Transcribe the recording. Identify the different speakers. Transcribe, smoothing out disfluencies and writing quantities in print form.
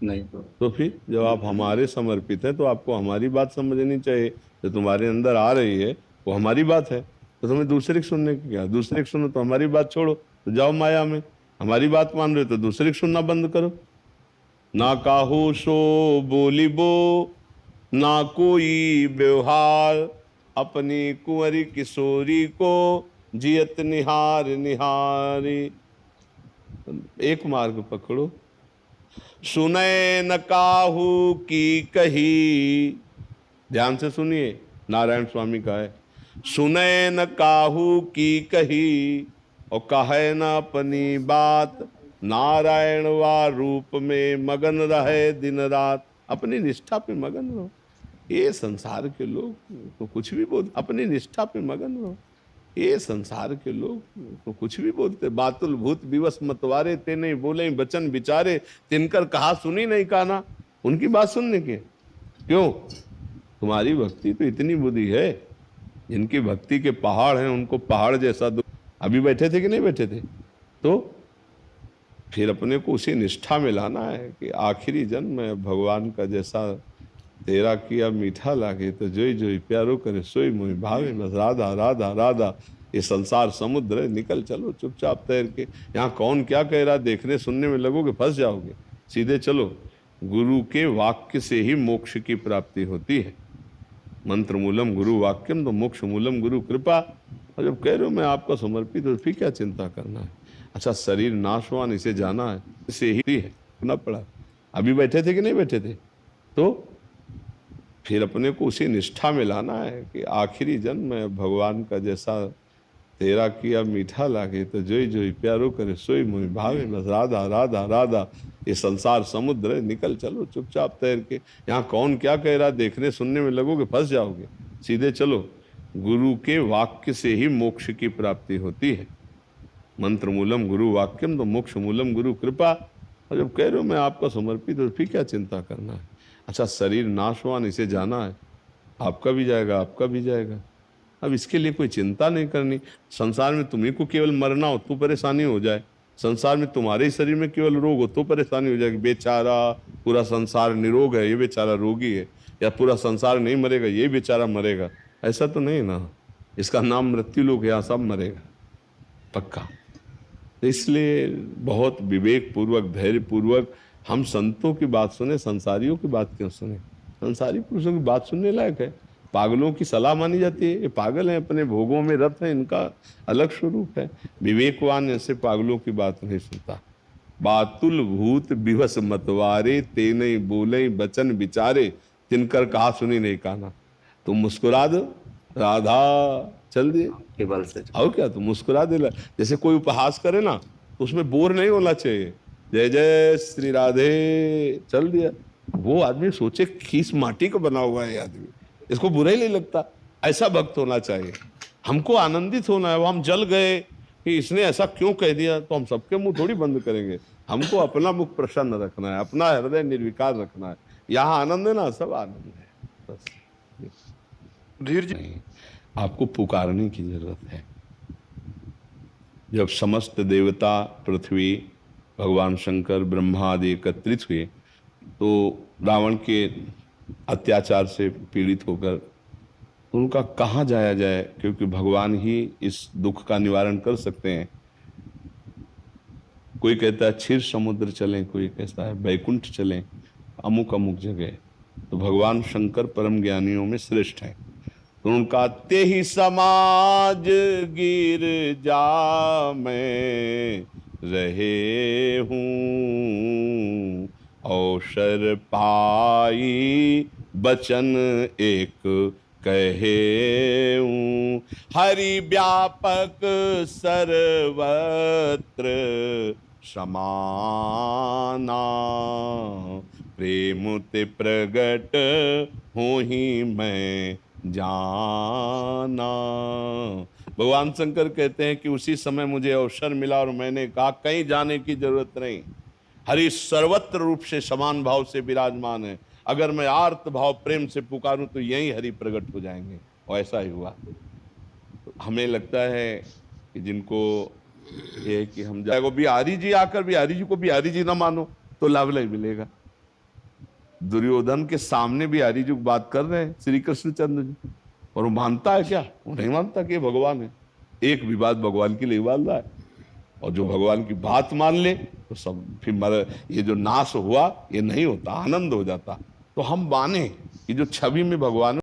Speaker 1: नहीं।
Speaker 2: तो फिर जब आप हमारे समर्पित हैं तो आपको हमारी बात समझनी चाहिए। जो तुम्हारे अंदर आ रही है वो हमारी बात है, तो तुम्हें दूसरे की सुनने की क्या? दूसरे की सुनो तो हमारी बात छोड़ो, तो जाओ माया में। हमारी बात मान रहे हो तो दूसरे की सुनना बंद करो। ना काहू सो बोलिबो, ना कोई व्यवहार, अपनी कुंवरी किशोरी को जियत निहार निहारी। एक मार्ग पकड़ो। सुनय न काहू की कही, ध्यान से सुनिए, नारायण स्वामी का है। सुनय न काहू की कही, और कहे न अपनी बात, नारायण वा रूप में मगन रहे दिन रात। अपनी निष्ठा पे मगन रहो। ये संसार के लोग तो कुछ भी बोल, अपनी निष्ठा पे मगन रहो। ये संसार के लोग तो कुछ भी बोलते। बातुल भूत विवश मतवारे, ते नहीं बोले बचन बिचारे, तिनकर कहा सुनी नहीं काना। उनकी बात सुनने के क्यों? तुम्हारी भक्ति तो इतनी बुद्धि है, जिनकी भक्ति के पहाड़ हैं उनको पहाड़ जैसा दुख। अभी बैठे थे कि नहीं बैठे थे? तो फिर अपने को उसी निष्ठा में लाना है कि आखिरी जन्म में भगवान का जैसा तेरा किया मीठा लागे, तो जोई जोई प्यारो करे सोई मोहि भावे, बस राधा राधा राधा। ये संसार समुद्र है, निकल चलो चुपचाप तैर के। यहाँ कौन क्या कह रहा देखने सुनने में लगोगे फंस जाओगे। सीधे चलो, गुरु के वाक्य से ही मोक्ष की प्राप्ति होती है। मंत्र मूलम गुरु वाक्यम तो मोक्ष मूलम गुरु कृपा। और जब कह रहे हो मैं आपको समर्पित हूं, फिर क्या चिंता करना है? अच्छा, शरीर नाशवान, इसे जाना है, इसे ही है ना पड़ा। अभी बैठे थे कि नहीं बैठे थे? तो फिर अपने को उसी निष्ठा में लाना है कि आखिरी जन्म में भगवान का जैसा तेरा किया मीठा लागे, तो जोई जोई प्यारो करे सोई मोहि भावे, बस राधा राधा राधा। ये संसार समुद्र है, निकल चलो चुपचाप तैर के। यहाँ कौन क्या कह रहा देखने सुनने में लगोगे फंस जाओगे। सीधे चलो, गुरु के वाक्य से ही मोक्ष की प्राप्ति होती है। मंत्र मूलम गुरु वाक्यम तो मोक्ष मूलम गुरु कृपा। और जब कह रहे हो मैं आपका समर्पित हूं, फिर क्या चिंता करना है? अच्छा, शरीर नाशवान, इसे जाना है, आपका भी जाएगा आपका भी जाएगा। अब इसके लिए कोई चिंता नहीं करनी। संसार में तुम्ही को केवल मरना हो तो परेशानी हो जाए, संसार में तुम्हारे ही शरीर में केवल रोग हो तो परेशानी हो जाएगी। बेचारा पूरा संसार निरोग है, ये बेचारा रोगी है, या पूरा संसार नहीं मरेगा, ये बेचारा मरेगा, ऐसा तो नहीं ना। इसका नाम मृत्यु लोक है, यहाँ सब मरेगा पक्का। तो इसलिए बहुत विवेक पूर्वक धैर्य पूर्वक हम संतों की बात सुने, संसारियों की बात क्यों सुने? संसारी पुरुषों की बात सुनने लायक है। पागलों की सलाह मानी जाती है, ये पागल हैं, अपने भोगों में रत है, इनका अलग स्वरूप है। विवेकवान ऐसे पागलों की बात नहीं सुनता। बातुल भूत विवश मतवारे, ते नहीं बोले बचन बिचारे, तिनकर कहा सुनी नहीं काना। तुम मुस्कुरा दो, राधा चल दिए
Speaker 1: के बल से।
Speaker 2: और क्या, तुम मुस्कुरा दे। जैसे कोई उपहास करे ना, तो उसमें बोर नहीं होना चाहिए। जय जय श्री राधे चल दिया, वो आदमी सोचे खीस माटी का बना हुआ है ये आदमी, इसको बुरा ही नहीं लगता। ऐसा भक्त होना चाहिए। हमको आनंदित होना है। वो हम जल गए कि इसने ऐसा क्यों कह दिया, तो हम सबके मुंह थोड़ी बंद करेंगे। हमको अपना मुख प्रसन्न रखना है, अपना हृदय निर्विकार रखना है। यहाँ आनंद है ना, सब आनंद है बस।
Speaker 1: धीर जी।
Speaker 2: नहीं, आपको पुकारने की जरूरत है। जब समस्त देवता, पृथ्वी, भगवान शंकर, ब्रह्मा आदि एकत्रित हुए, तो रावण के अत्याचार से पीड़ित होकर उनका कहाँ जाया जाए, क्योंकि भगवान ही इस दुख का निवारण कर सकते हैं। कोई कहता है क्षीर समुद्र चलें, कोई कहता है बैकुंठ चलें, अमुक अमुक जगह। तो भगवान शंकर परम ज्ञानियों में श्रेष्ठ हैं। तो उनका ते ही समाज गिर जा में रहे हूँ, अवसर पाई बचन एक कहे हूँ। हरि व्यापक सर्वत्र समाना, प्रेम ते प्रगट हूँ ही मैं जाना। भगवान शंकर कहते हैं कि उसी समय मुझे अवसर मिला और मैंने कहा कहीं जाने की जरूरत नहीं। हरि सर्वत्र रूप से समान भाव से विराजमान है। अगर मैं आर्त भाव प्रेम से पुकारूं तो यही हरि प्रकट हो जाएंगे, और ऐसा ही हुआ। तो हमें लगता है कि जिनको ये है कि हम जाएगा बिहारी जी आकर बिहारी जी को बिहारी जी ना मानो तो लाभ नहीं मिलेगा। दुर्योधन के सामने भी हरिजुग बात कर रहे हैं श्री कृष्णचंद्र जी, और वो मानता है क्या? वो नहीं मानता कि ये भगवान है। एक भी बात भगवान की नहीं मान रहा है, और जो भगवान की बात मान ले तो सब फिर ये जो नाश हुआ ये नहीं होता, आनंद हो जाता। तो हम माने कि जो छवि में भगवान